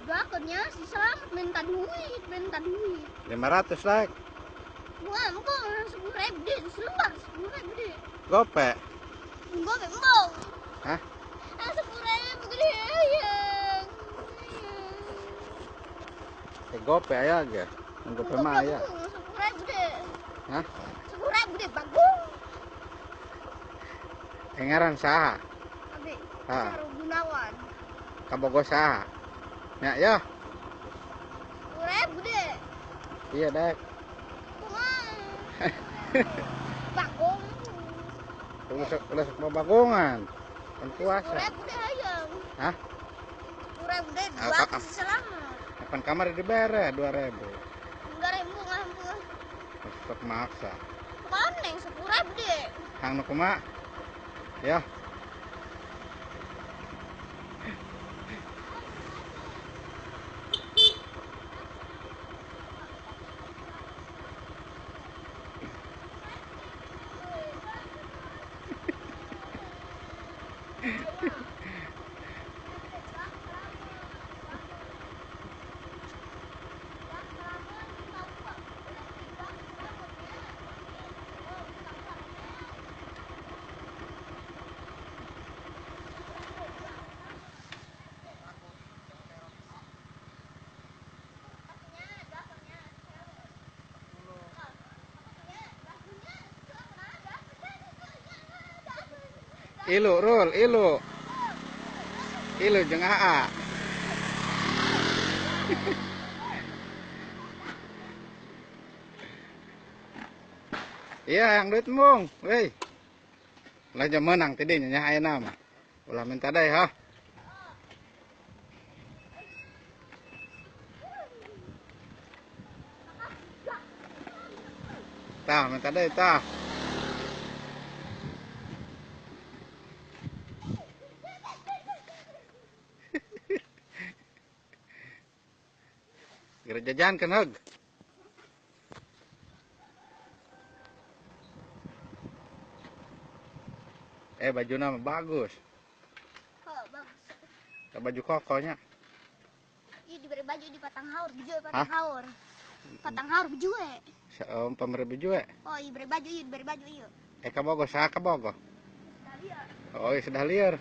Akhirnya si Selamat minta duit. 500 like. Wah, kok 10.000 deh, seluar 10.000 deh. Gopek. Gopek mau. Hah? 10.000 gede ya. Gopek aja ge. Gopek mah ya. 10.000 deh. Hah? 10.000 deh bagus. Ngaran saha? Abi. Ha. Saru Gunawan. Kabogo saha? Ya. 10.000 deh. Iya, Dek. Bagong. Udah bagongan. Kan puasa. 10.000 deh ayam. Hah? 10.000 deh buat si Selamat. Kapan kamar dibere 2.000. 2.000 ngambung. Sok maksa. Mana yang 10.000 deh? Hang nu kumaha? Ya. Ilu rul, ilu jeung AA. Iya, yang duit mung, weh. Lah jam menang tadi nya ayeuna mah. Ulah minta deh, ha. Tah, minta deh, tah. Gereja jajan kan heg. Baju nama bagus. Oh, bagus. Baju kokonya. Iya diberi baju di Patang Haur, bejue Patang Haur. Patang Haur bejue. Pamere baju. Oh, iya diberi baju iya. Kabogo saha kabogo? Sudah lihat. Oh, sudah liar.